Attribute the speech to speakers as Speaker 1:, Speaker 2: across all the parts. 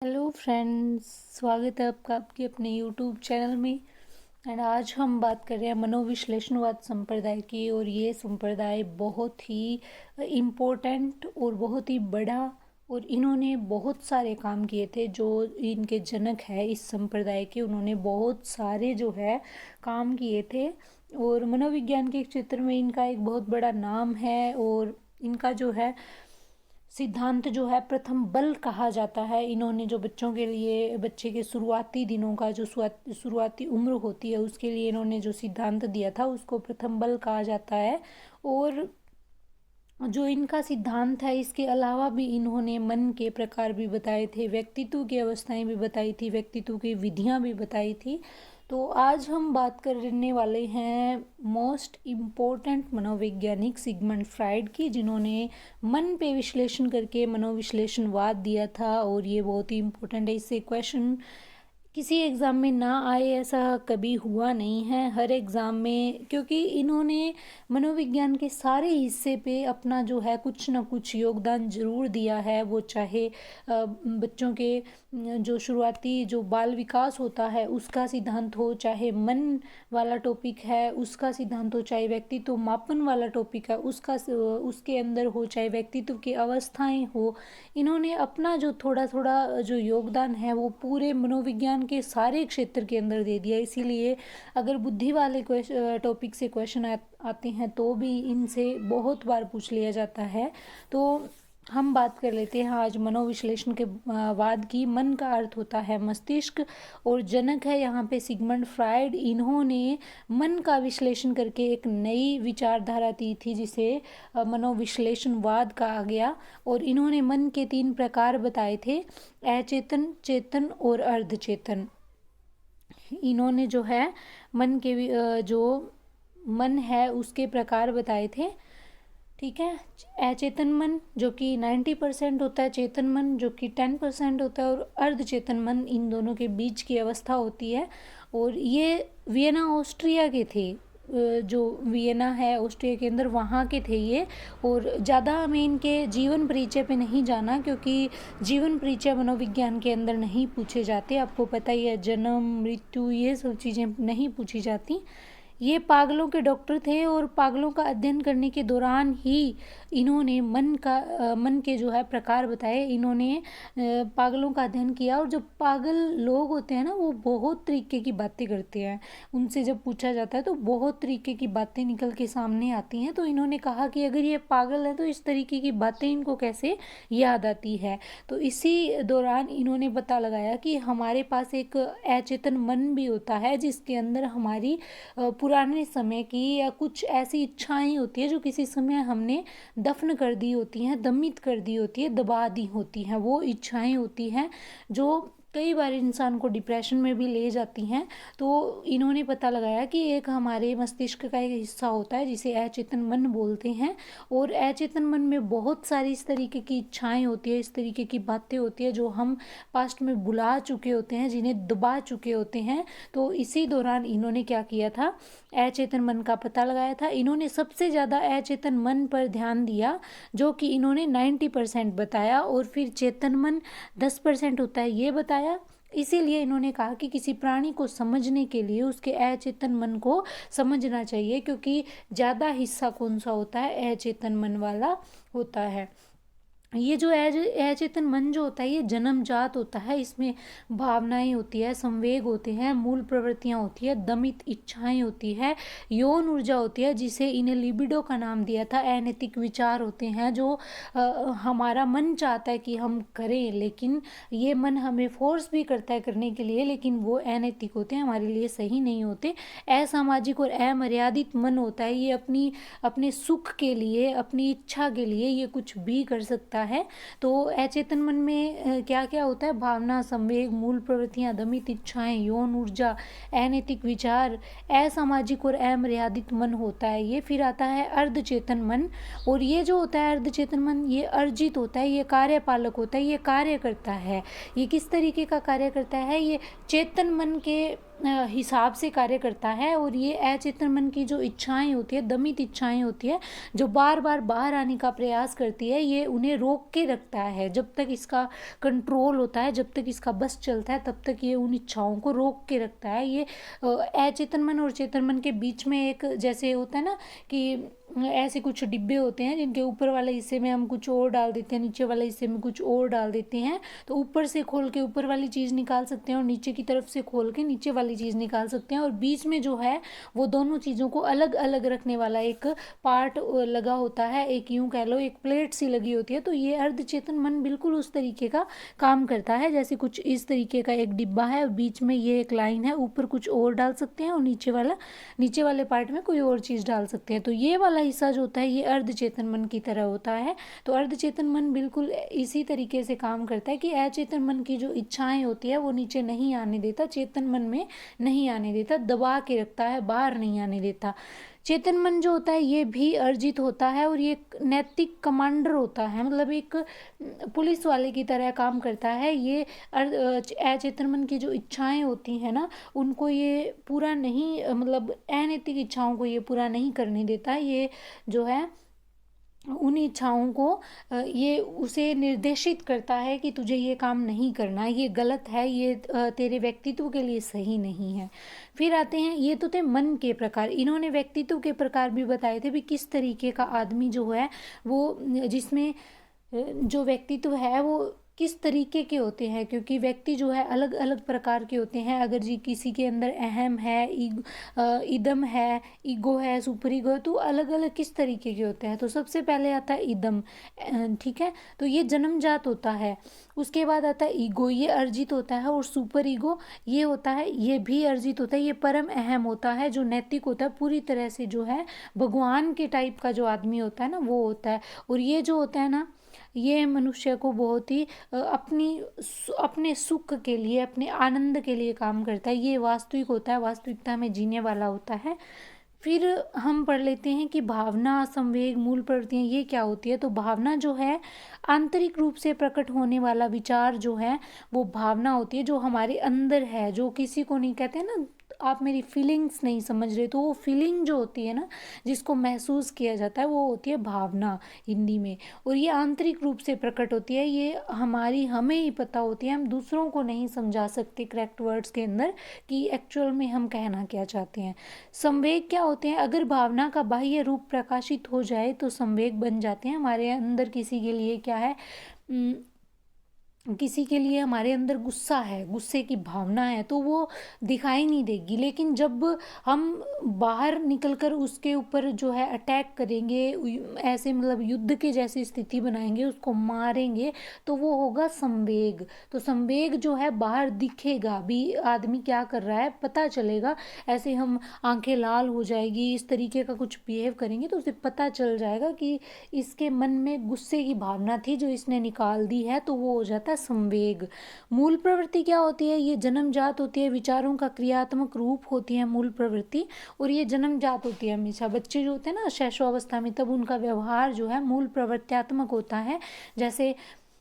Speaker 1: Hello friends, स्वागत है आपका आपके अपने यूट्यूब चैनल में। एंड आज हम बात कर रहे हैं मनोविश्लेषणवाद संप्रदाय की। और ये संप्रदाय बहुत ही इम्पोर्टेंट और बहुत ही बड़ा, और इन्होंने बहुत सारे काम किए थे। जो इनके जनक है इस संप्रदाय के, उन्होंने बहुत सारे जो है काम किए थे। और मनोविज्ञान के क्षेत्र में इनका एक बहुत बड़ा नाम है। और इनका जो है सिद्धांत जो है प्रथम बल कहा जाता है। इन्होंने जो बच्चों के लिए, बच्चे के शुरुआती दिनों का जो शुरुआती उम्र होती है उसके लिए इन्होंने जो सिद्धांत दिया था उसको प्रथम बल कहा जाता है। और जो इनका सिद्धांत है, इसके अलावा भी इन्होंने मन के प्रकार भी बताए थे, व्यक्तित्व की अवस्थाएं भी बताई थी, व्यक्तित्व की विधियां भी बताई थी। तो आज हम बात करने वाले हैं मोस्ट इम्पोर्टेंट मनोवैज्ञानिक सिगमंड फ्राइड की, जिन्होंने मन पे विश्लेषण करके मनोविश्लेषणवाद दिया था। और ये बहुत ही इम्पोर्टेंट है। इससे क्वेश्चन किसी एग्ज़ाम में ना आए ऐसा कभी हुआ नहीं है, हर एग्ज़ाम में, क्योंकि इन्होंने मनोविज्ञान के सारे हिस्से पे अपना जो है कुछ ना कुछ योगदान ज़रूर दिया है। वो चाहे बच्चों के जो शुरुआती जो बाल विकास होता है उसका सिद्धांत हो, चाहे मन वाला टॉपिक है उसका सिद्धांत हो, चाहे व्यक्तित्व मापन वाला टॉपिक है उसका उसके अंदर हो, चाहे व्यक्तित्व की अवस्थाएं हो। इन्होंने अपना जो थोड़ा थोड़ा जो योगदान है वो पूरे मनोविज्ञान के सारे क्षेत्र के अंदर दे दिया। इसीलिए अगर बुद्धि वाले टॉपिक से क्वेश्चन आते हैं तो भी इनसे बहुत बार पूछ लिया जाता है। तो हम बात कर लेते हैं आज मनोविश्लेषण के वाद की। मन का अर्थ होता है मस्तिष्क, और जनक है यहाँ पे सिगमंड फ्राइड। इन्होंने मन का विश्लेषण करके एक नई विचारधारा दी थी जिसे मनोविश्लेषणवाद कहा गया। और इन्होंने मन के 3 प्रकार बताए थे, अचेतन, चेतन और अर्धचेतन। इन्होंने जो है मन के जो मन है उसके प्रकार बताए थे। ठीक है, अचेतन मन जो कि 90% होता है, चेतन मन जो कि 10% होता है, और अर्धचेतन मन इन दोनों के बीच की अवस्था होती है। और ये वियना ऑस्ट्रिया के थे, जो वियना है ऑस्ट्रिया के अंदर, वहाँ के थे ये। और ज़्यादा हमें इनके जीवन परिचय पे नहीं जाना, क्योंकि जीवन परिचय मनोविज्ञान के अंदर नहीं पूछे जाते। आपको पता ही है, जन्म, मृत्यु, ये सब चीज़ें नहीं पूछी जाती। ये पागलों के डॉक्टर थे, और पागलों का अध्ययन करने के दौरान ही इन्होंने मन के जो है प्रकार बताए। इन्होंने पागलों का अध्ययन किया, और जो पागल लोग होते हैं ना वो बहुत तरीके की बातें करते हैं। उनसे जब पूछा जाता है तो बहुत तरीके की बातें निकल के सामने आती हैं। तो इन्होंने कहा कि अगर ये पागल है तो इस तरीके की बातें इनको कैसे याद आती है। तो इसी दौरान इन्होंने पता लगाया कि हमारे पास एक अचेतन मन भी होता है, जिसके अंदर हमारी पुराने समय की या कुछ ऐसी इच्छाएं होती है जो किसी समय हमने दफन कर दी होती हैं, दमित कर दी होती है, दबा दी होती हैं। वो इच्छाएं होती हैं जो कई बार इंसान को डिप्रेशन में भी ले जाती हैं। तो इन्होंने पता लगाया कि एक हमारे मस्तिष्क का एक हिस्सा होता है जिसे अचेतन मन बोलते हैं। और अचेतन मन में बहुत सारी इस तरीके की इच्छाएं होती है, इस तरीके की बातें होती है जो हम पास्ट में बुला चुके होते हैं, जिन्हें दबा चुके होते हैं। तो इसी दौरान इन्होंने क्या किया था, अचेतन मन का पता लगाया था। इन्होंने सबसे ज़्यादा अचेतन मन पर ध्यान दिया, जो कि इन्होंने 90% बताया। और फिर चेतन मन 10% होता है ये बताया। इसीलिए इन्होंने कहा कि किसी प्राणी को समझने के लिए उसके अचेतन मन को समझना चाहिए, क्योंकि ज़्यादा हिस्सा कौन सा होता है, अचेतन मन वाला होता है। ये जो अचेतन मन जो होता है ये जन्मजात होता है। इसमें भावनाएं होती है, संवेग होते हैं, मूल प्रवृत्तियां होती है, दमित इच्छाएं होती है, यौन ऊर्जा होती है जिसे इन्हें लिबिडो का नाम दिया था, अनैतिक विचार होते हैं जो हमारा मन चाहता है कि हम करें, लेकिन ये मन हमें फोर्स भी करता है करने के लिए, लेकिन वो अनैतिक होते हैं, हमारे लिए सही नहीं होते। असामाजिक और अमर्यादित मन होता है, ये अपने सुख के लिए, अपनी इच्छा के लिए ये कुछ भी कर सकता है। तो अचेतन मन में क्या क्या होता है, भावना, संवेग, मूल प्रवृत्तियां, दमित इच्छाएं, यौन ऊर्जा, अनैतिक विचार, असामाजिक और अमर्यादित मन होता है ये। फिर आता है अर्धचेतन मन, और ये जो होता है अर्धचेतन मन ये अर्जित होता है, ये कार्यपालक होता है, ये कार्य करता है। ये किस तरीके का कार्य करता है, ये चेतन मन के हिसाब से कार्य करता है। और ये अचेतन मन की जो इच्छाएं होती है, दमित इच्छाएं होती है, जो बार बार बाहर आने का प्रयास करती है, ये उन्हें रोक के रखता है। जब तक इसका कंट्रोल होता है, जब तक इसका बस चलता है, तब तक ये उन इच्छाओं को रोक के रखता है। ये अचेतन मन और चेतन मन के बीच में एक, जैसे होता है ना कि ऐसे कुछ डिब्बे होते हैं जिनके ऊपर वाले हिस्से में हम कुछ और डाल देते हैं, नीचे वाले हिस्से में कुछ और डाल देते हैं। तो ऊपर से खोल के ऊपर वाली चीज़ निकाल सकते हैं और नीचे की तरफ से खोल के नीचे वाली चीज़ निकाल सकते हैं। और बीच में जो है वो दोनों चीज़ों को अलग अलग रखने वाला एक पार्ट लगा होता है, एक यूं कह लो एक प्लेट सी लगी होती है। तो ये अर्धचेतन मन बिल्कुल उस तरीके का काम करता है, जैसे कुछ इस तरीके का एक डिब्बा है, बीच में ये एक लाइन है, ऊपर कुछ और डाल सकते हैं और नीचे वाले पार्ट में कोई और चीज़ डाल सकते हैं। तो ये वाला हिस्सा जो होता है ये अर्धचेतन मन की तरह होता है। तो अर्धचेतन मन बिल्कुल इसी तरीके से काम करता है कि अचेतन मन की जो इच्छाएं होती है वो नीचे नहीं आने देता, चेतन मन में नहीं आने देता, दबा के रखता है, बाहर नहीं आने देता। चेतन मन जो होता है ये भी अर्जित होता है और ये एक नैतिक कमांडर होता है, मतलब एक पुलिस वाले की तरह काम करता है। ये अचेतन मन की जो इच्छाएं होती हैं ना, उनको ये पूरा नहीं, मतलब अनैतिक इच्छाओं को ये पूरा नहीं करने देता। ये जो है उन इच्छाओं को ये उसे निर्देशित करता है कि तुझे ये काम नहीं करना, ये गलत है, ये तेरे व्यक्तित्व के लिए सही नहीं है। फिर आते हैं, ये तो थे मन के प्रकार। इन्होंने व्यक्तित्व के प्रकार भी बताए थे, भी किस तरीके का आदमी जो है वो, जिसमें जो व्यक्तित्व है वो किस तरीके के होते हैं, क्योंकि व्यक्ति जो है अलग अलग प्रकार के होते हैं। अगर जी किसी के अंदर अहम है, इदम है, ईगो है, सुपर ईगो है, तो अलग अलग किस तरीके के होते हैं। तो सबसे पहले आता है इदम, ठीक है, तो ये जन्मजात होता है। उसके बाद आता है ईगो, ये अर्जित होता है। और सुपर ईगो ये होता है, ये भी अर्जित होता है। ये परम अहम होता है, जो नैतिक होता है, पूरी तरह से जो है भगवान के टाइप का जो आदमी होता है ना, वो होता है। और ये जो होता है ना, ये मनुष्य को बहुत ही अपने सुख के लिए, अपने आनंद के लिए काम करता है। ये वास्तविक होता है, वास्तविकता में जीने वाला होता है। फिर हम पढ़ लेते हैं कि भावना, संवेग, मूल प्रवृत्तियाँ ये क्या होती है। तो भावना जो है आंतरिक रूप से प्रकट होने वाला विचार जो है वो भावना होती है, जो हमारे अंदर है, जो किसी को नहीं कहते हैं ना, आप मेरी फीलिंग्स नहीं समझ रहे, तो वो फीलिंग जो होती है ना, जिसको महसूस किया जाता है, वो होती है भावना हिंदी में। और ये आंतरिक रूप से प्रकट होती है, ये हमें ही पता होती है, हम दूसरों को नहीं समझा सकते करेक्ट वर्ड्स के अंदर कि एक्चुअल में हम कहना क्या चाहते हैं। संवेग क्या होते हैं, अगर भावना का बाह्य रूप प्रकाशित हो जाए तो संवेग बन जाते हैं। हमारे अंदर किसी के लिए क्या है, किसी के लिए हमारे अंदर गुस्सा है, गुस्से की भावना है, तो वो दिखाई नहीं देगी, लेकिन जब हम बाहर निकलकर उसके ऊपर जो है अटैक करेंगे, ऐसे मतलब युद्ध के जैसी स्थिति बनाएंगे, उसको मारेंगे, तो वो होगा संवेग। तो संवेग जो है बाहर दिखेगा भी, आदमी क्या कर रहा है पता चलेगा। ऐसे हम आंखें लाल हो जाएगी, इस तरीके का कुछ बिहेव करेंगे तो उसे पता चल जाएगा कि इसके मन में गुस्से की भावना थी जो इसने निकाल दी है, तो वो हो जाता है संवेग। मूल प्रवृत्ति क्या होती है, ये जन्मजात होती है, विचारों का क्रियात्मक रूप होती है मूल प्रवृत्ति। और ये जन्मजात होती है हमेशा, बच्चे जो होते हैं ना शैशवावस्था में, तब उनका व्यवहार जो है मूल प्रवृत्त्यात्मक होता है। जैसे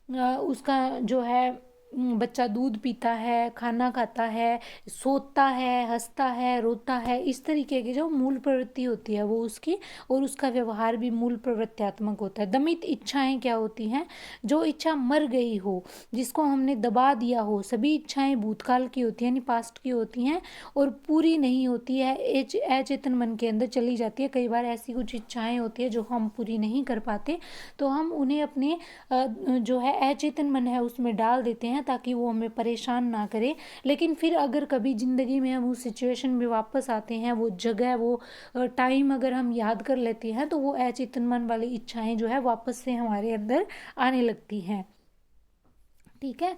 Speaker 1: उसका जो है बच्चा दूध पीता है, खाना खाता है, सोता है, हंसता है, रोता है, इस तरीके की जो मूल प्रवृत्ति होती है वो उसकी, और उसका व्यवहार भी मूल प्रवृत्त्यात्मक होता है। दमित इच्छाएं क्या होती हैं, जो इच्छा मर गई हो, जिसको हमने दबा दिया हो। सभी इच्छाएं भूतकाल की होती हैं, यानी पास्ट की होती हैं, और पूरी नहीं होती है, अचेतन मन के अंदर चली जाती है। कई बार ऐसी कुछ इच्छाएं होती है जो हम पूरी नहीं कर पाते, तो हम उन्हें अपने जो है अचेतन मन है उसमें डाल देते हैं ताकि वो हमें परेशान ना करे। लेकिन फिर अगर कभी ज़िंदगी में हम उस सिचुएशन में वापस आते हैं, वो जगह, वो टाइम अगर हम याद कर लेते हैं, तो वो अचेतन मन वाली इच्छाएं जो है वापस से हमारे अंदर आने लगती हैं। ठीक है,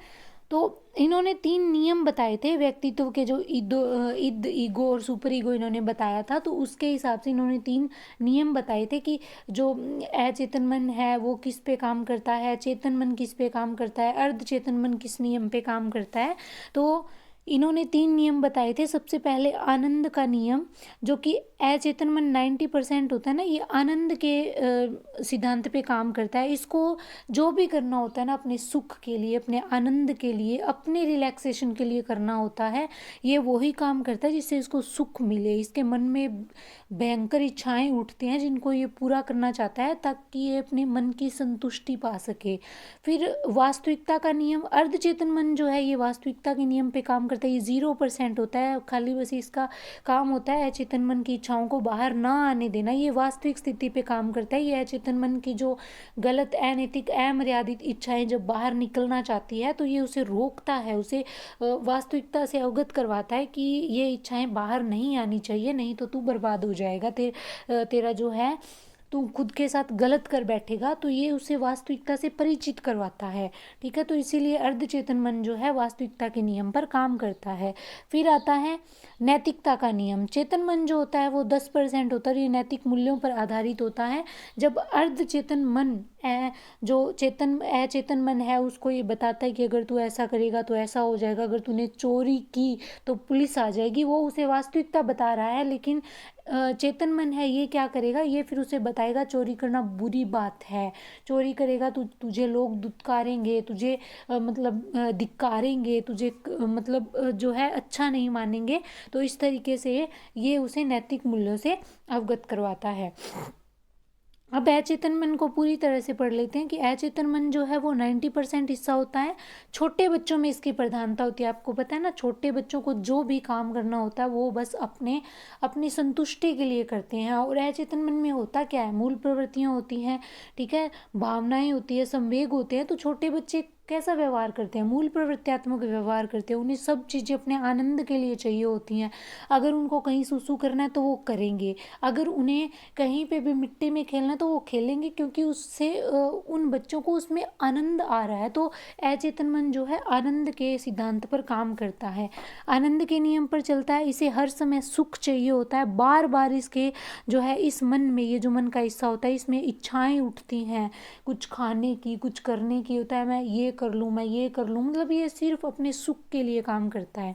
Speaker 1: तो इन्होंने 3 नियम बताए थे व्यक्तित्व के, जो ईगो और सुपर ईगो इन्होंने बताया था। तो उसके हिसाब से इन्होंने 3 नियम बताए थे कि जो अचेतन मन है वो किस पे काम करता है, चेतन मन किस पे काम करता है, अर्ध चेतन मन किस नियम पे काम करता है। तो इन्होंने 3 नियम बताए थे। सबसे पहले आनंद का नियम, जो कि अचेतन मन 90% होता है ना, ये आनंद के सिद्धांत पे काम करता है। इसको जो भी करना होता है ना अपने सुख के लिए, अपने आनंद के लिए, अपने रिलैक्सेशन के लिए करना होता है, ये वही काम करता है जिससे इसको सुख मिले। इसके मन में भयंकर इच्छाएं उठती हैं जिनको ये पूरा करना चाहता है ताकि ये अपने मन की संतुष्टि पा सके। फिर वास्तविकता का नियम, अर्धचेतन मन जो है ये वास्तविकता के नियम पे काम करता है। ये 0% होता है, खाली बस इसका काम होता है अचेतन मन की इच्छाओं को बाहर ना आने देना। ये वास्तविक स्थिति पे काम करता है। ये अचेतन मन की जो गलत, अनैतिक, अमर्यादित इच्छाएं जब बाहर निकलना चाहती है तो ये उसे रोकता है, उसे वास्तविकता से अवगत करवाता है कि ये इच्छाएं बाहर नहीं आनी चाहिए, नहीं तो तू बर्बाद हो जाएगा, तेरा जो है तू खुद के साथ गलत कर बैठेगा। तो ये उसे वास्तविकता से परिचित करवाता है। ठीक है, तो इसीलिए अर्धचेतन मन जो है वास्तविकता के नियम पर काम करता है। फिर आता है नैतिकता का नियम। चेतन मन जो होता है वो 10% होता है, ये नैतिक मूल्यों पर आधारित होता है। जब अर्धचेतन मन जो अचेतन मन है उसको ये बताता है कि अगर तू ऐसा करेगा तो ऐसा हो जाएगा, अगर तूने चोरी की तो पुलिस आ जाएगी, वो उसे वास्तविकता बता रहा है। लेकिन चेतन मन है ये क्या करेगा, ये फिर उसे बताएगा चोरी करना बुरी बात है, चोरी करेगा तो तुझे लोग दुत्कारेंगे, तुझे धिक्कारेंगे, तुझे जो है अच्छा नहीं मानेंगे। तो इस तरीके से ये उसे नैतिक मूल्यों से अवगत करवाता है। अब अचेतन मन को पूरी तरह से पढ़ लेते हैं कि अचेतन मन जो है वो 90% हिस्सा होता है। छोटे बच्चों में इसकी प्रधानता होती है। आपको पता है ना, छोटे बच्चों को जो भी काम करना होता है वो बस अपनी संतुष्टि के लिए करते हैं। और अचेतन मन में होता क्या है, मूल प्रवृत्तियां होती हैं, ठीक है, भावनाएं होती है, संवेग होते हैं। तो छोटे बच्चे कैसा व्यवहार करते हैं, मूल प्रवृत्त्यात्मक व्यवहार करते हैं। उन्हें सब चीज़ें अपने आनंद के लिए चाहिए होती हैं। अगर उनको कहीं सुसु करना है तो वो करेंगे, अगर उन्हें कहीं पे भी मिट्टी में खेलना है तो वो खेलेंगे, क्योंकि उससे उन बच्चों को उसमें आनंद आ रहा है। तो अचेतन मन जो है आनंद के सिद्धांत पर काम करता है, आनंद के नियम पर चलता है। इसे हर समय सुख चाहिए होता है। बार बार इसके जो है इस मन में, ये जो मन का हिस्सा होता है इसमें इच्छाएं उठती हैं, कुछ खाने की, कुछ करने की होता है, मैं ये कर लूँ, मैं ये कर लूँ, मतलब ये सिर्फ अपने सुख के लिए काम करता है।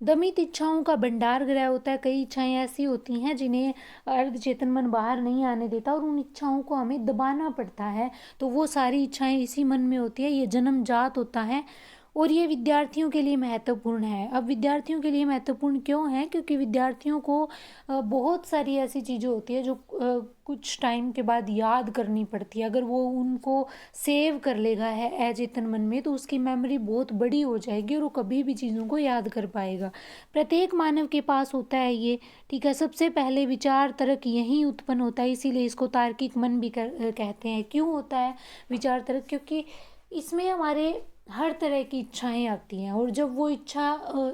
Speaker 1: दमित इच्छाओं का भंडार गृह होता है। कई इच्छाएं ऐसी होती हैं जिन्हें अर्धचेतन मन बाहर नहीं आने देता और उन इच्छाओं को हमें दबाना पड़ता है। तो वो सारी इच्छाएं इसी मन में होती है, ये जन्मजात होता है और ये विद्यार्थियों के लिए महत्वपूर्ण है। अब विद्यार्थियों के लिए महत्वपूर्ण क्यों है, क्योंकि विद्यार्थियों को बहुत सारी ऐसी चीज़ें होती है जो कुछ टाइम के बाद याद करनी पड़ती है। अगर वो उनको सेव कर लेगा है अचेतन मन में तो उसकी मेमोरी बहुत बड़ी हो जाएगी और वो कभी भी चीज़ों को याद कर पाएगा। प्रत्येक मानव के पास होता है ये, ठीक है। सबसे पहले विचार तर्क यहीं उत्पन्न होता है, इसीलिए इसको तार्किक मन भी कहते हैं। क्यों होता है विचार तर्क, क्योंकि इसमें हमारे हर तरह की इच्छाएं आती हैं और जब वो इच्छा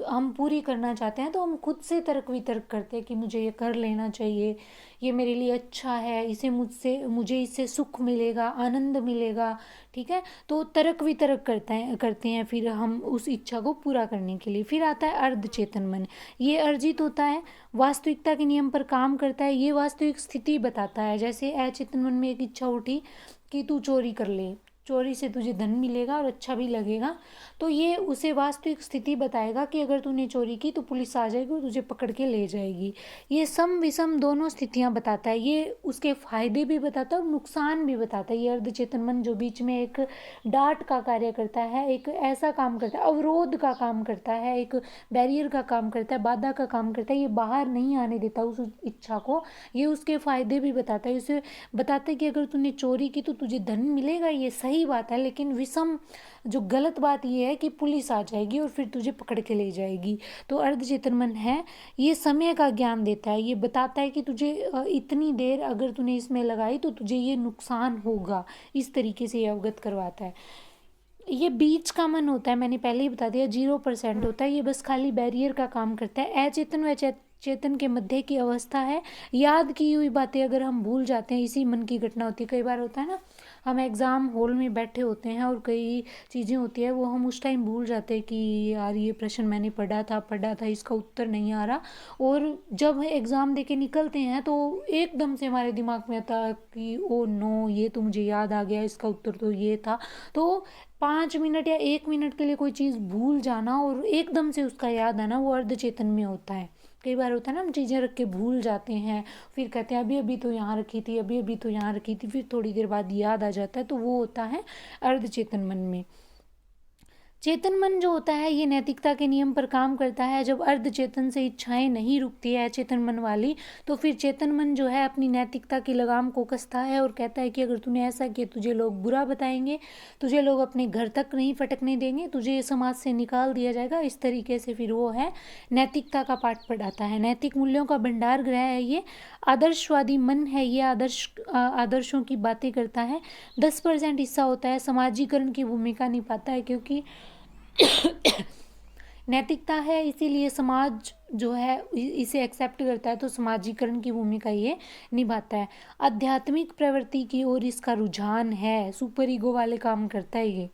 Speaker 1: हम पूरी करना चाहते हैं तो हम खुद से तर्क वितर्क करते हैं कि मुझे ये कर लेना चाहिए, ये मेरे लिए अच्छा है, मुझे इससे सुख मिलेगा, आनंद मिलेगा, ठीक है। तो तर्क वितर्क करते हैं फिर हम उस इच्छा को पूरा करने के लिए। फिर आता है अर्धचेतन मन। ये अर्जित होता है, वास्तविकता के नियम पर काम करता है। ये वास्तविक स्थिति बताता है। जैसे अचेतन मन में एक इच्छा उठी कि तू चोरी कर ले, चोरी से तुझे धन मिलेगा और अच्छा भी लगेगा, तो ये उसे वास्तविक स्थिति बताएगा कि अगर तूने चोरी की तो पुलिस आ जाएगी और तुझे पकड़ के ले जाएगी। ये सम विषम दोनों स्थितियां बताता है। ये उसके फायदे भी बताता है और नुकसान भी बताता है। ये अर्धचेतन मन जो बीच में एक डांट का कार्य करता है, एक ऐसा काम करता है, अवरोध का काम करता है, एक बैरियर का काम करता है, बाधा का काम करता है। ये बाहर नहीं आने देता उस इच्छा को। ये उसके फायदे भी बताता है। उसे बताता है कि अगर तूने चोरी की तो तुझे धन मिलेगा, ये सही बात है, लेकिन विषम जो गलत बात ये है कि पुलिस आ जाएगी और फिर तुझे पकड़ के ले जाएगी। तो अर्धचेतन मन है ये समय का ज्ञान देता है। ये बताता है कि तुझे इतनी देर अगर तूने इसमें लगाई तो तुझे ये नुकसान होगा, इस तरीके से ये अवगत करवाता है। ये बीच का मन होता है, मैंने पहले ही बता दिया, 0% होता है। ये बस खाली बैरियर का काम करता है। अचेतन व चेतन के मध्य की अवस्था है। याद की हुई बातें अगर हम भूल जाते हैं, इसी मन की घटना होती है। कई बार होता है ना, हम एग्ज़ाम हॉल में बैठे होते हैं और कई चीज़ें होती है वो हम उस टाइम भूल जाते हैं कि यार ये प्रश्न मैंने पढ़ा था इसका उत्तर नहीं आ रहा। और जब एग्ज़ाम दे के निकलते हैं तो एकदम से हमारे दिमाग में आता है कि ओ नो, ये तो मुझे याद आ गया, इसका उत्तर तो ये था। तो 5 मिनट या 1 मिनट के लिए कोई चीज़ भूल जाना और एकदम से उसका याद आना, वो अर्धचेतन में होता है। कई बार होता है ना, हम चीज़ें रख के भूल जाते हैं, फिर कहते हैं अभी अभी तो यहाँ रखी थी, अभी अभी तो यहाँ रखी थी, फिर थोड़ी देर बाद याद आ जाता है, तो वो होता है अर्धचेतन मन में। चेतन मन जो होता है ये नैतिकता के नियम पर काम करता है। जब अर्ध चेतन से इच्छाएं नहीं रुकती है चेतन मन वाली, तो फिर चेतन मन जो है अपनी नैतिकता की लगाम को कसता है और कहता है कि अगर तूने ऐसा किया तुझे लोग बुरा बताएंगे, तुझे लोग अपने घर तक नहीं फटकने देंगे, तुझे समाज से निकाल दिया जाएगा। इस तरीके से फिर वो है नैतिकता का पाठ पढ़ाता है। नैतिक मूल्यों का भंडार गृह है ये। आदर्शवादी मन है ये, आदर्शों की बातें करता है। 10% हिस्सा होता है समाजीकरण की भूमिका निभाता है, क्योंकि नैतिकता है इसीलिए समाज जो है इसे एक्सेप्ट करता है, तो समाजीकरण की भूमिका ये निभाता है। आध्यात्मिक प्रवृत्ति की ओर इसका रुझान है, सुपर ईगो वाले काम करता है ये।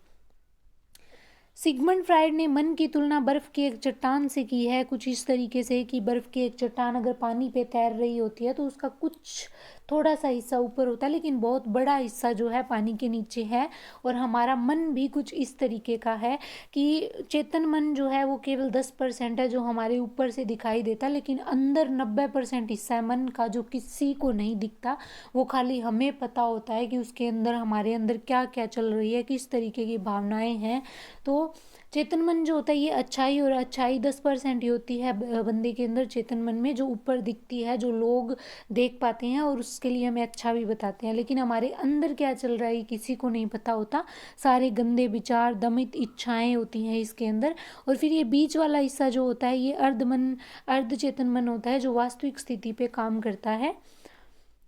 Speaker 1: सिगमंड फ्राइड ने मन की तुलना बर्फ की एक चट्टान से की है, कुछ इस तरीके से कि बर्फ की एक चट्टान अगर पानी पे तैर रही होती है तो उसका कुछ थोड़ा सा हिस्सा ऊपर होता है लेकिन बहुत बड़ा हिस्सा जो है पानी के नीचे है। और हमारा मन भी कुछ इस तरीके का है कि चेतन मन जो है वो केवल 10% है जो हमारे ऊपर से दिखाई देता, लेकिन अंदर 90% हिस्सा है मन का जो किसी को नहीं दिखता। वो खाली हमें पता होता है कि उसके अंदर, हमारे अंदर क्या क्या चल रही है, किस तरीके की भावनाएं हैं। तो चेतन मन जो होता है ये अच्छाई, और अच्छाई 10% ही होती है बंदे के अंदर चेतन मन में, जो ऊपर दिखती है, जो लोग देख पाते हैं और उसके लिए हमें अच्छा भी बताते हैं, लेकिन हमारे अंदर क्या चल रहा है किसी को नहीं पता होता। सारे गंदे विचार, दमित इच्छाएं होती हैं इसके अंदर। और फिर ये बीच वाला हिस्सा जो होता है ये अर्ध चेतन मन होता है, जो वास्तविक स्थिति पे काम करता है।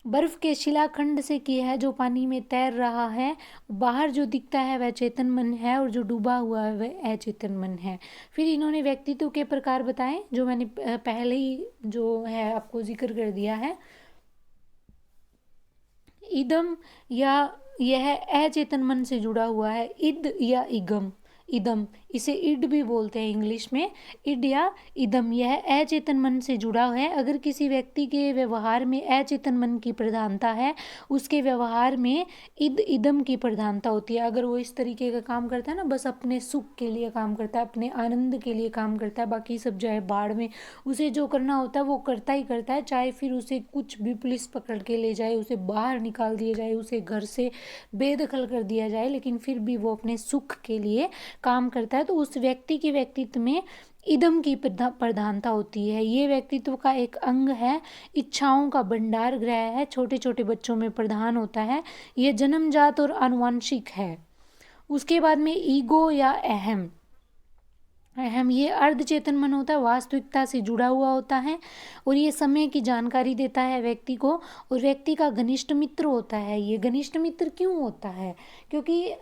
Speaker 1: बर्फ के शिलाखंड से किया है जो पानी में तैर रहा है। बाहर जो दिखता है वह चेतन मन है और जो डूबा हुआ है वह अचेतन मन है। फिर इन्होंने व्यक्तित्व के प्रकार बताए जो मैंने पहले ही जो है आपको जिक्र कर दिया है। इदम या यह अचेतन मन से जुड़ा हुआ है। इद या इगम, इदम, इसे इड भी बोलते हैं इंग्लिश में, इड या इदम, यह अचेतन मन से जुड़ा है। अगर किसी व्यक्ति के व्यवहार में अचेतन मन की प्रधानता है, उसके व्यवहार में इदम की प्रधानता होती है। अगर वो इस तरीके का काम करता है ना, बस अपने सुख के लिए काम करता है, अपने आनंद के लिए काम करता है, बाकी सब जो है बाढ़ में, उसे जो करना होता है वो करता ही करता है, चाहे फिर उसे कुछ भी पुलिस पकड़ के ले जाए, उसे बाहर निकाल दिया जाए, उसे घर से बेदखल कर दिया जाए, लेकिन फिर भी वो अपने सुख के लिए काम करता है। तो उस व्यक्ति के व्यक्तित्व में इदम की प्रधानता होती है। ये व्यक्तित्व का एक अंग है, इच्छाओं का भंडार गृह है, छोटे छोटे बच्चों में प्रधान होता है। ये जन्मजात और आनुवंशिक है। उसके बाद में ईगो या अहम, ये अर्धचेतन मन होता है, वास्तविकता से जुड़ा हुआ होता है और ये समय की जानकारी देता है व्यक्ति को, और व्यक्ति का घनिष्ठ मित्र होता है। ये घनिष्ठ मित्र क्यों होता है? क्योंकि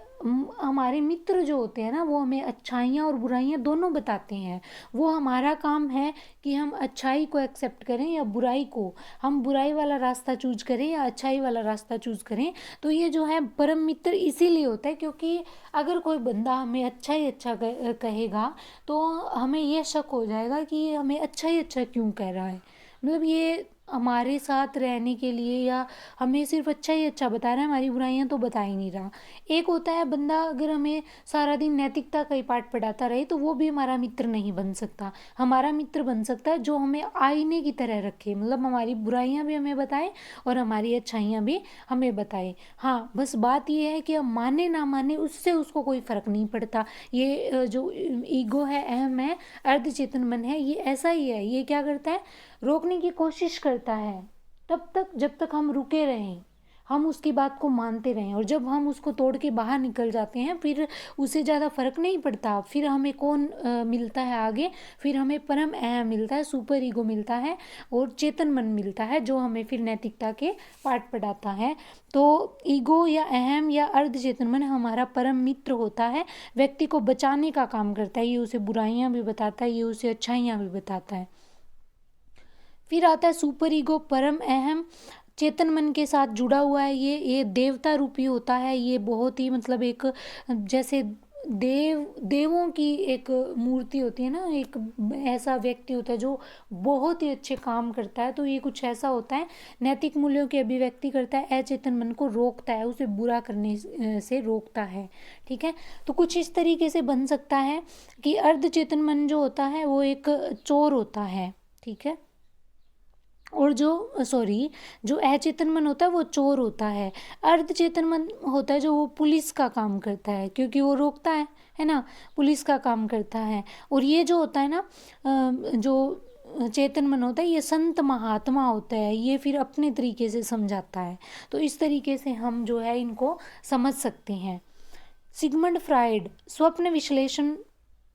Speaker 1: हमारे मित्र जो होते हैं ना वो हमें अच्छाइयाँ और बुराइयाँ दोनों बताते हैं। वो हमारा काम है कि हम अच्छाई को एक्सेप्ट करें या बुराई को, हम बुराई वाला रास्ता चूज करें या अच्छाई वाला रास्ता चूज करें। तो ये जो है परम मित्र इसीलिए होता है क्योंकि अगर कोई बंदा हमें अच्छा ही अच्छा कहेगा तो हमें ये शक हो जाएगा कि ये हमें अच्छा ही अच्छा क्यों कह रहा है, मतलब ये हमारे साथ रहने के लिए या हमें सिर्फ अच्छा ही अच्छा बता रहा है, हमारी बुराइयां तो बता ही नहीं रहा। एक होता है बंदा अगर हमें सारा दिन नैतिकता का ही पाठ पढ़ाता रहे तो वो भी हमारा मित्र नहीं बन सकता। हमारा मित्र बन सकता है जो हमें आईने की तरह रखे, मतलब हमारी बुराइयां भी हमें बताए और हमारी अच्छाइयाँ भी हमें बताए। हाँ, बस बात ये है कि हम माने ना माने उससे उसको कोई फ़र्क नहीं पड़ता। ये जो ईगो है, अहम है, अर्धचेतन मन है, ये ऐसा ही है। ये क्या करता है, रोकने की कोशिश करता है तब तक जब तक हम रुके रहें, हम उसकी बात को मानते रहें, और जब हम उसको तोड़ के बाहर निकल जाते हैं फिर उसे ज़्यादा फर्क नहीं पड़ता। फिर हमें कौन मिलता है आगे, फिर हमें परम अहम मिलता है, सुपर ईगो मिलता है और चेतन मन मिलता है जो हमें फिर नैतिकता के पाठ पढ़ाता है। तो ईगो या अहम या अर्ध चेतन मन हमारा परम मित्र होता है, व्यक्ति को बचाने का काम करता है। ये उसे बुराइयां भी बताता है, ये उसे अच्छाइयाँ भी बताता है। फिर आता है सुपर ईगो, परम अहम, चेतन मन के साथ जुड़ा हुआ है। ये देवता रूपी होता है। ये बहुत ही मतलब एक जैसे देवों की एक मूर्ति होती है ना, एक ऐसा व्यक्ति होता है जो बहुत ही अच्छे काम करता है। तो ये कुछ ऐसा होता है, नैतिक मूल्यों की अभिव्यक्ति करता है, अचेतन मन को रोकता है, उसे बुरा करने से रोकता है। ठीक है, तो कुछ इस तरीके से बन सकता है कि अर्धचेतन मन जो होता है वो एक चोर होता है। ठीक है, और जो अचेतन मन होता है वो चोर होता है। अर्धचेतन मन होता है जो वो पुलिस का काम करता है, क्योंकि वो रोकता है ना, पुलिस का काम करता है। और ये जो होता है ना, जो चेतन मन होता है ये संत महात्मा होता है, ये फिर अपने तरीके से समझाता है। तो इस तरीके से हम जो है इनको समझ सकते हैं। सिगमंड फ्राइड, स्वप्न विश्लेषण,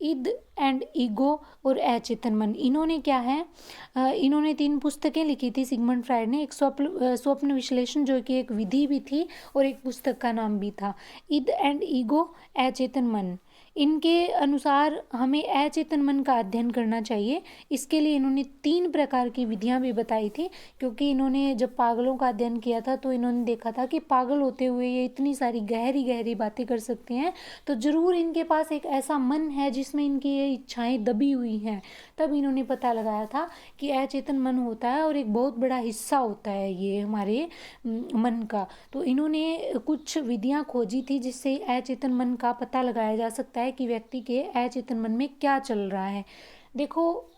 Speaker 1: ईद एंड ईगो और अचेतन मन, इन्होंने क्या है, इन्होंने 3 पुस्तकें लिखी थी सिगमंड फ्राइड ने। एक स्वप्न विश्लेषण जो कि एक विधि भी थी और एक पुस्तक का नाम भी था, ईद एंड ईगो, अचेतन मन। इनके अनुसार हमें अचेतन मन का अध्ययन करना चाहिए। इसके लिए इन्होंने 3 प्रकार की विधियां भी बताई थी, क्योंकि इन्होंने जब पागलों का अध्ययन किया था तो इन्होंने देखा था कि पागल होते हुए ये इतनी सारी गहरी गहरी बातें कर सकते हैं, तो ज़रूर इनके पास एक ऐसा मन है जिसमें इनकी ये इच्छाएं दबी हुई हैं। तब इन्होंने पता लगाया था कि अचेतन मन होता है और एक बहुत बड़ा हिस्सा होता है ये हमारे मन का। तो इन्होंने कुछ विधियां खोजी थी जिससे अचेतन मन का पता लगाया जा सकता है कि व्यक्ति के अचेतन मन में क्या चल रहा है। देखो,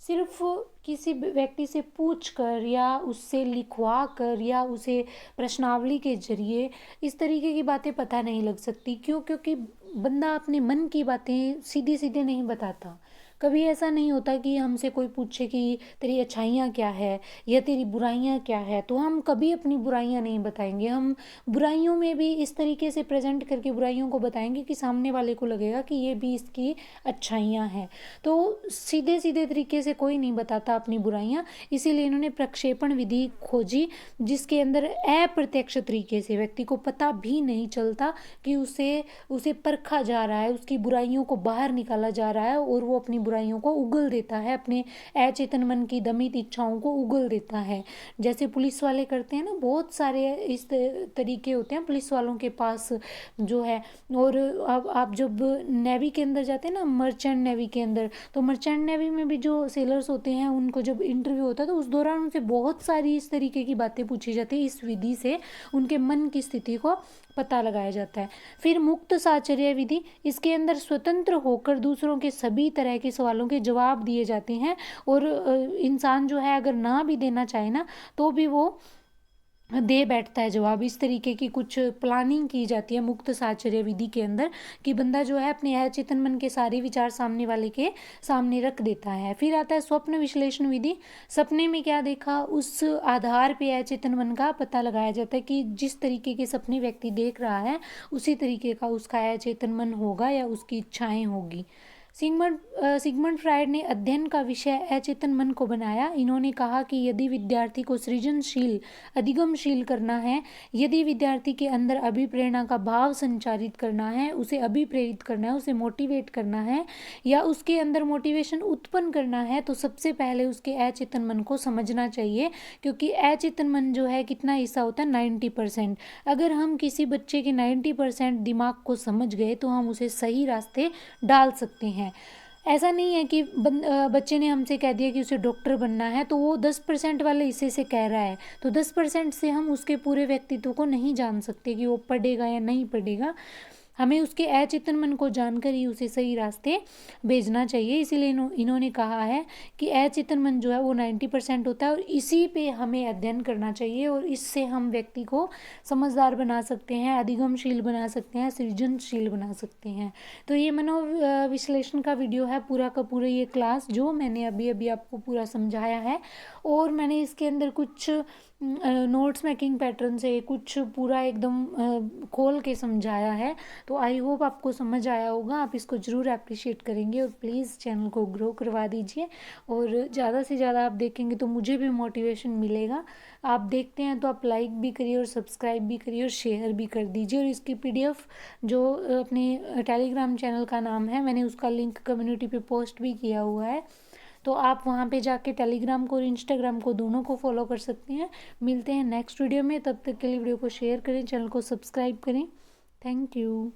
Speaker 1: सिर्फ किसी व्यक्ति से पूछ कर या उससे लिखवा कर या उसे प्रश्नावली के जरिए इस तरीके की बातें पता नहीं लग सकती। क्यों? क्योंकि बंदा अपने मन की बातें सीधे सीधे नहीं बताता। कभी ऐसा नहीं होता कि हमसे कोई पूछे कि तेरी अच्छाइयाँ क्या है या तेरी बुराइयाँ क्या है, तो हम कभी अपनी बुराइयाँ नहीं बताएंगे। हम बुराइयों में भी इस तरीके से प्रेजेंट करके बुराइयों को बताएंगे कि सामने वाले को लगेगा कि ये भी इसकी अच्छाइयाँ हैं। तो सीधे सीधे तरीके से कोई नहीं बताता अपनी बुराइयाँ, इसीलिए इन्होंने प्रक्षेपण विधि खोजी जिसके अंदर अप्रत्यक्ष तरीके से व्यक्ति को पता भी नहीं चलता कि उसे परखा जा रहा है, उसकी बुराइयों को बाहर निकाला जा रहा है और वो अपनी बुराइयों को उगल देता है, अपने अचेतन मन की दमित इच्छाओं को उगल देता है। जैसे पुलिस वाले करते हैं ना, बहुत सारे इस तरीके होते हैं पुलिस वालों के पास जो है। और अब आप जब नेवी के अंदर जाते हैं ना, मर्चेंट नेवी के अंदर, तो मर्चेंट नेवी में भी जो सेलर्स होते हैं उनको जब इंटरव्यू होता है तो उस दौरान उनसे बहुत सारी इस तरीके की बातें पूछी जाती है। इस विधि से उनके मन की स्थिति को पता लगाया जाता है। फिर मुक्त साहचर्य विधि, इसके अंदर स्वतंत्र होकर दूसरों के सभी तरह के सवालों के जवाब दिए जाते हैं और इंसान जो है अगर ना भी देना चाहे ना तो भी वो दे बैठता है जवाब। इस तरीके की कुछ प्लानिंग की जाती है मुक्त साहचर्य विधि के अंदर कि बंदा जो है अपने अचेतन मन के सारे विचार सामने वाले के सामने रख देता है। फिर आता है स्वप्न विश्लेषण विधि। सपने में क्या देखा उस आधार पे अचेतन मन का पता लगाया जाता है कि जिस तरीके के सपने व्यक्ति देख रहा है उसी तरीके का उसका अचेतन मन होगा या उसकी इच्छाएं होगी। सिगमंड फ्राइड ने अध्ययन का विषय अचेतन मन को बनाया। इन्होंने कहा कि यदि विद्यार्थी को सृजनशील अधिगमशील करना है, यदि विद्यार्थी के अंदर अभिप्रेरणा का भाव संचारित करना है, उसे अभिप्रेरित करना है, उसे मोटिवेट करना है या उसके अंदर मोटिवेशन उत्पन्न करना है, तो सबसे पहले उसके अचेतन मन को समझना चाहिए। क्योंकि अचेतन मन जो है कितना हिस्सा होता है, 90%। अगर हम किसी बच्चे के 90% दिमाग को समझ गए तो हम उसे सही रास्ते डाल सकते हैं। ऐसा नहीं है कि बच्चे ने हमसे कह दिया कि उसे डॉक्टर बनना है तो वो 10% वाले हिस्से से कह रहा है, तो 10% से हम उसके पूरे व्यक्तित्व को नहीं जान सकते कि वो पढ़ेगा या नहीं पढ़ेगा। हमें उसके अचेतन मन को जानकर ही उसे सही रास्ते भेजना चाहिए। इसीलिए इन्होंने कहा है कि अचेतन मन जो है वो 90% होता है और इसी पे हमें अध्ययन करना चाहिए और इससे हम व्यक्ति को समझदार बना सकते हैं, अधिगमशील बना सकते हैं, सृजनशील बना सकते हैं। तो ये मनोविश्लेषण का वीडियो है पूरा का पूरा, ये क्लास जो मैंने अभी अभी आपको पूरा समझाया है। और मैंने इसके अंदर कुछ नोट्स मेकिंग पैटर्न से कुछ पूरा एकदम खोल के समझाया है। तो आई होप आपको समझ आया होगा, आप इसको ज़रूर अप्रिशिएट करेंगे और प्लीज़ चैनल को ग्रो करवा दीजिए। और ज़्यादा से ज़्यादा आप देखेंगे तो मुझे भी मोटिवेशन मिलेगा। आप देखते हैं तो आप लाइक भी करिए और सब्सक्राइब भी करिए और शेयर भी कर दीजिए। और इसकी PDF जो अपने टेलीग्राम चैनल का नाम है, मैंने उसका लिंक कम्युनिटी पे पोस्ट भी किया हुआ है, तो आप वहाँ पे जाके टेलीग्राम को और इंस्टाग्राम को दोनों को फॉलो कर सकते हैं। मिलते हैं नेक्स्ट वीडियो में, तब तक के लिए वीडियो को शेयर करें, चैनल को सब्सक्राइब करें। Thank you.